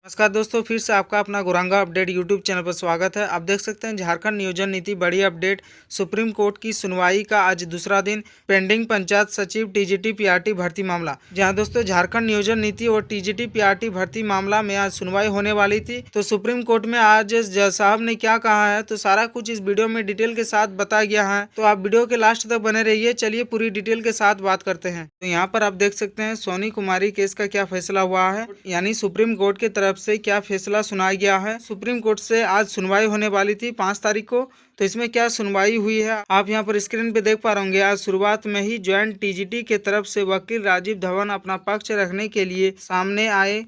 नमस्कार दोस्तों, फिर से आपका अपना गुरांगा अपडेट यूट्यूब चैनल पर स्वागत है। आप देख सकते हैं झारखंड नियोजन नीति बड़ी अपडेट। सुप्रीम कोर्ट की सुनवाई का आज दूसरा दिन। पेंडिंग पंचायत सचिव टीजीटी पीआरटी भर्ती मामला। जहां दोस्तों झारखंड नियोजन नीति और टीजीटी पीआरटी भर्ती मामला में आज सुनवाई होने वाली थी। तो सुप्रीम कोर्ट में आज जज साहब ने क्या कहा है, तो सारा कुछ इस वीडियो में डिटेल के साथ बताया गया है। तो आप वीडियो के लास्ट तक बने रहिए। चलिए पूरी डिटेल के साथ बात करते हैं। तो यहाँ पर आप देख सकते हैं सोनी कुमारी केस का क्या फैसला हुआ है, यानी सुप्रीम कोर्ट की तरफ से क्या फैसला सुनाया गया है। सुप्रीम कोर्ट से आज सुनवाई होने वाली थी 5 तारीख को। तो इसमें क्या सुनवाई हुई है आप यहाँ पर स्क्रीन पे देख पा रहे होंगे। आज शुरुआत में ही ज्वाइंट टीजीटी के तरफ से वकील राजीव धवन अपना पक्ष रखने के लिए सामने आए।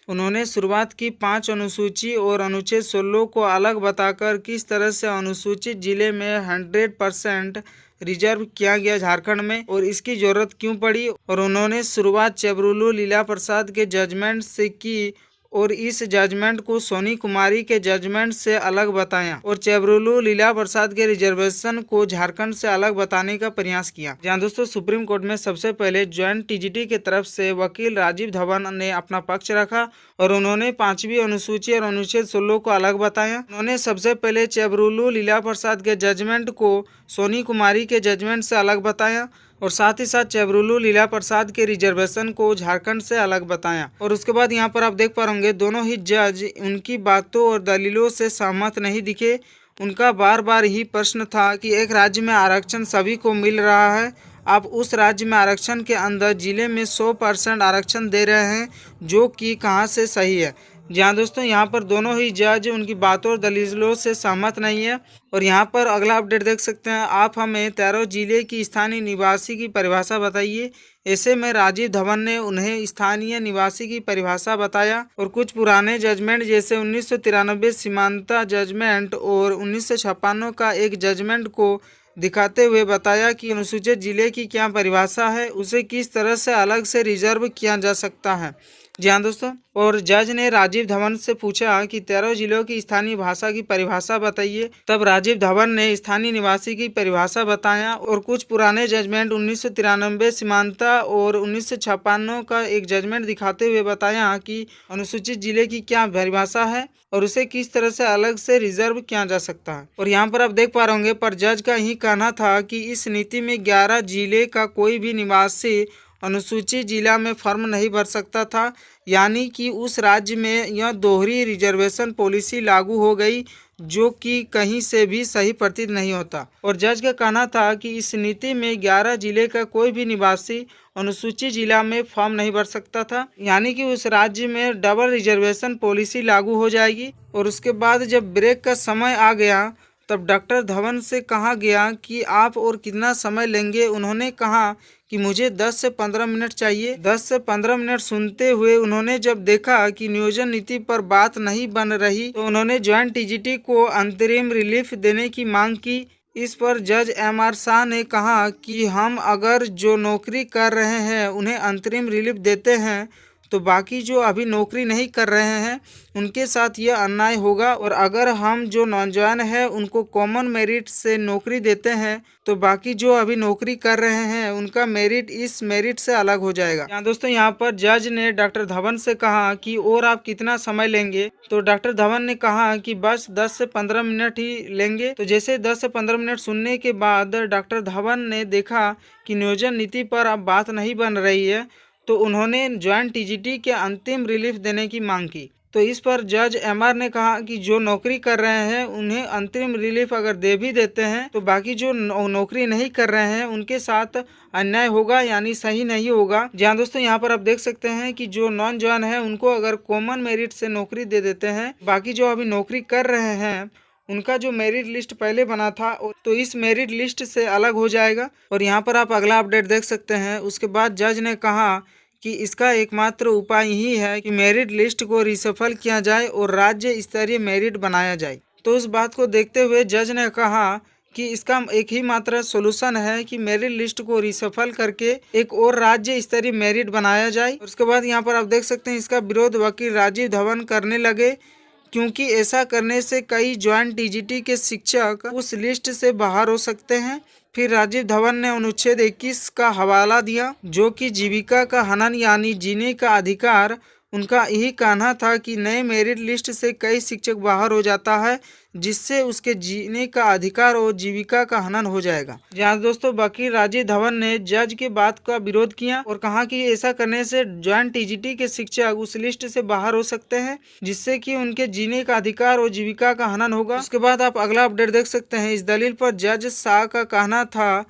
उन्होंने शुरुआत की 5 अनुसूची और अनुच्छेद 16 को अलग बताकर किस तरह से अनुसूचित जिले में 100% रिजर्व किया गया झारखंड में और इसकी जरूरत क्यों पड़ी। और उन्होंने शुरुआत चेब्रुलू लीला प्रसाद के जजमेंट से की और इस जजमेंट को सोनी कुमारी के जजमेंट से अलग बताया और चेब्रुलू लीला प्रसाद के रिजर्वेशन को झारखंड से अलग बताने का प्रयास किया। जहां दोस्तों सुप्रीम कोर्ट में सबसे पहले ज्वाइंट टीजीटी की तरफ से वकील राजीव धवन ने अपना पक्ष रखा और उन्होंने 5वीं अनुसूची और अनुच्छेद 16 को अलग बताया। उन्होंने सबसे पहले चेब्रुलू लीला प्रसाद के जजमेंट को सोनी कुमारी के जजमेंट से अलग बताया और साथ ही साथ चेब्रुलू लीला प्रसाद के रिजर्वेशन को झारखंड से अलग बताया। और उसके बाद यहाँ पर आप देख पा रहे दोनों ही जज उनकी बातों और दलीलों से सहमत नहीं दिखे। उनका बार बार ही प्रश्न था कि एक राज्य में आरक्षण सभी को मिल रहा है, आप उस राज्य में आरक्षण के अंदर जिले में 100% आरक्षण दे रहे हैं, जो कि कहाँ से सही है। जहाँ दोस्तों यहाँ पर दोनों ही जज उनकी बातों और दलीलों से सहमत नहीं है। और यहाँ पर अगला अपडेट देख सकते हैं आप, हमें 13 जिले की स्थानीय निवासी की परिभाषा बताइए। ऐसे में राजीव धवन ने उन्हें स्थानीय निवासी की परिभाषा बताया और कुछ पुराने जजमेंट जैसे 1993 सीमांता जजमेंट और 1956 का एक जजमेंट को दिखाते हुए बताया कि अनुसूचित जिले की क्या परिभाषा है, उसे किस तरह से अलग से रिजर्व किया जा सकता है। जी हाँ दोस्तों, और जज ने राजीव धवन से पूछा कि 13 जिलों की स्थानीय भाषा की परिभाषा बताइए। तब राजीव धवन ने स्थानीय निवासी की परिभाषा बताया और कुछ पुराने जजमेंट 1993 सीमांता और 1956 का एक जजमेंट दिखाते हुए बताया कि अनुसूचित जिले की क्या परिभाषा है और उसे किस तरह से अलग से रिजर्व किया जा सकता है। और यहाँ पर आप देख पा रहे होंगे, पर जज का यही कहना था कि इस नीति में 11 जिले का कोई भी निवासी अनुसूचित जिला में फॉर्म नहीं भर सकता था, यानी कि उस राज्य में यह दोहरी रिजर्वेशन पॉलिसी लागू हो गई, जो कि कहीं से भी सही प्रतीत नहीं होता। और जज का कहना था कि इस नीति में 11 जिले का कोई भी निवासी अनुसूचित जिला में फॉर्म नहीं भर सकता था, यानी कि उस राज्य में डबल रिजर्वेशन पॉलिसी लागू हो जाएगी। और उसके बाद जब ब्रेक का समय आ गया तब डॉक्टर धवन से कहा गया कि आप और कितना समय लेंगे। उन्होंने कहा कि मुझे 10 से 15 मिनट चाहिए। 10 से 15 मिनट सुनते हुए उन्होंने जब देखा कि नियोजन नीति पर बात नहीं बन रही, तो उन्होंने ज्वाइंट टीजीटी को अंतरिम रिलीफ देने की मांग की। इस पर जज एमआर शाह ने कहा कि हम अगर जो नौकरी कर रहे हैं उन्हें अंतरिम रिलीफ देते हैं तो बाकी जो अभी नौकरी नहीं कर रहे हैं उनके साथ यह अन्याय होगा, और अगर हम जो नौजवान हैं उनको कॉमन मेरिट से नौकरी देते हैं तो बाकी जो अभी नौकरी कर रहे हैं उनका मेरिट इस मेरिट से अलग हो जाएगा। यहाँ दोस्तों यहाँ पर जज ने डॉक्टर धवन से कहा कि और आप कितना समय लेंगे, तो डॉक्टर धवन ने कहा कि बस 10 से 15 मिनट ही लेंगे। तो जैसे 10 से 15 मिनट सुनने के बाद डॉक्टर धवन ने देखा कि नियोजन नीति पर अब बात नहीं बन रही है, तो उन्होंने ज्वाइंट टीजीटी के अंतिम रिलीफ देने की मांग की। तो इस पर जज एमआर ने कहा कि जो नौकरी कर रहे हैं उन्हें अंतरिम रिलीफ अगर दे भी देते हैं तो बाकी जो नौकरी नहीं कर रहे हैं उनके साथ अन्याय होगा, यानी सही नहीं होगा। जहाँ दोस्तों यहाँ पर आप देख सकते हैं कि जो नौजवान है उनको अगर कॉमन मेरिट से नौकरी दे देते हैं, बाकी जो अभी नौकरी कर रहे हैं उनका जो मेरिट लिस्ट पहले बना था तो इस मेरिट लिस्ट से अलग हो जाएगा। और यहाँ पर आप अगला अपडेट देख सकते हैं। उसके बाद जज ने कहा कि इसका एकमात्र उपाय ही है कि मेरिट लिस्ट को रिशफल किया जाए और राज्य स्तरीय मेरिट बनाया जाए। तो उस बात को देखते हुए जज ने कहा कि इसका एक ही मात्र सोल्यूशन है कि मेरिट लिस्ट को रिशफल करके एक और राज्य स्तरीय मेरिट बनाया जाए। उसके बाद यहाँ पर आप देख सकते हैं इसका विरोध वकील राजीव धवन करने लगे, क्योंकि ऐसा करने से कई ज्वाइंट टीजीटी के शिक्षक उस लिस्ट से बाहर हो सकते हैं। फिर राजीव धवन ने अनुच्छेद 21 का हवाला दिया, जो कि जीविका का हनन यानी जीने का अधिकार उनका यही कहना था कि नए मेरिट लिस्ट से कई शिक्षक बाहर हो जाता है, जिससे उसके जीने का अधिकार और जीविका का हनन हो जाएगा। जहाँ दोस्तों वकील राजीव धवन ने जज के बात का विरोध किया और कहा कि ऐसा करने से ज्वाइंट टीजीटी के शिक्षक उस लिस्ट से बाहर हो सकते हैं, जिससे कि उनके जीने का अधिकार और जीविका का हनन होगा। उसके बाद आप अगला अपडेट देख सकते हैं। इस दलील पर जज शाह का कहना था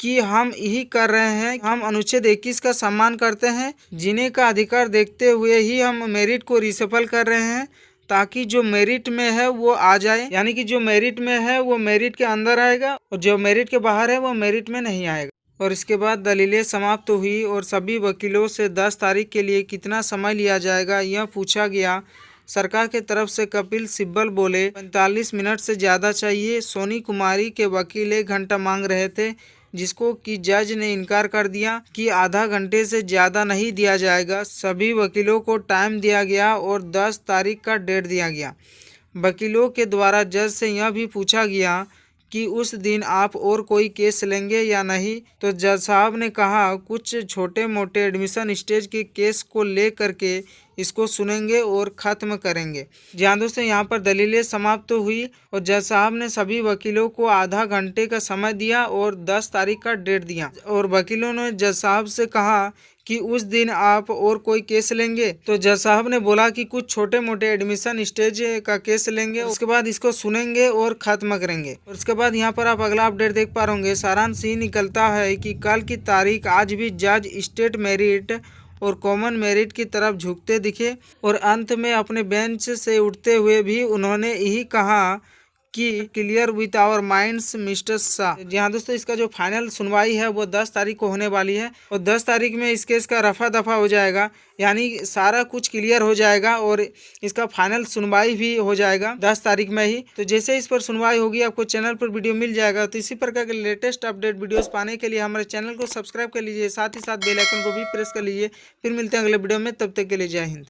कि हम यही कर रहे हैं, हम अनुच्छेद 21 का सम्मान करते हैं, जीने का अधिकार देखते हुए ही हम मेरिट को रिशफल कर रहे हैं, ताकि जो मेरिट में है वो आ जाए, यानी कि जो मेरिट में है वो मेरिट के अंदर आएगा और जो मेरिट के बाहर है वो मेरिट में नहीं आएगा। और इसके बाद दलीलें समाप्त हुई और सभी वकीलों से 10 तारीख के लिए कितना समय लिया जाएगा यह पूछा गया। सरकार के तरफ से कपिल सिब्बल बोले 45 मिनट से ज़्यादा चाहिए। सोनी कुमारी के वकील 1 घंटा मांग रहे थे, जिसको कि जज ने इनकार कर दिया कि आधा घंटे से ज़्यादा नहीं दिया जाएगा। सभी वकीलों को टाइम दिया गया और 10 तारीख का डेट दिया गया। वकीलों के द्वारा जज से यह भी पूछा गया कि उस दिन आप और कोई केस लेंगे या नहीं, तो जज साहब ने कहा कुछ छोटे मोटे एडमिशन स्टेज के केस को ले करके इसको सुनेंगे और ख़त्म करेंगे। जहाँ दोस्तों यहाँ पर दलीलें समाप्त हुई और जज साहब ने सभी वकीलों को आधा घंटे का समय दिया और 10 तारीख का डेट दिया। और वकीलों ने जज साहब से कहा कि उस दिन आप और कोई केस लेंगे, तो जज साहब ने बोला कि कुछ छोटे मोटे एडमिशन स्टेज का केस लेंगे, उसके बाद इसको सुनेंगे और ख़त्म करेंगे। और उसके बाद यहाँ पर आप अगला अपडेट देख पा रहे होंगे। सारांश ही निकलता है कि कल की तारीख आज भी जज स्टेट मेरिट और कॉमन मेरिट की तरफ झुकते दिखे और अंत में अपने बेंच से उठते हुए भी उन्होंने यही कहा कि clear with our minds mister Shah. जी हाँ दोस्तों, इसका जो फाइनल सुनवाई है वो 10 तारीख को होने वाली है और 10 तारीख में इस केस का रफा दफा हो जाएगा, यानी सारा कुछ क्लियर हो जाएगा और इसका फाइनल सुनवाई भी हो जाएगा 10 तारीख में ही। तो जैसे इस पर सुनवाई होगी आपको चैनल पर वीडियो मिल जाएगा। तो इसी प्रकार के लेटेस्ट अपडेट वीडियोस पाने के लिए हमारे चैनल को सब्सक्राइब कर लीजिए, साथ ही साथ बेल आइकन को भी प्रेस कर लीजिए। फिर मिलते हैं अगले वीडियो में, तब तक के लिए जय हिंद।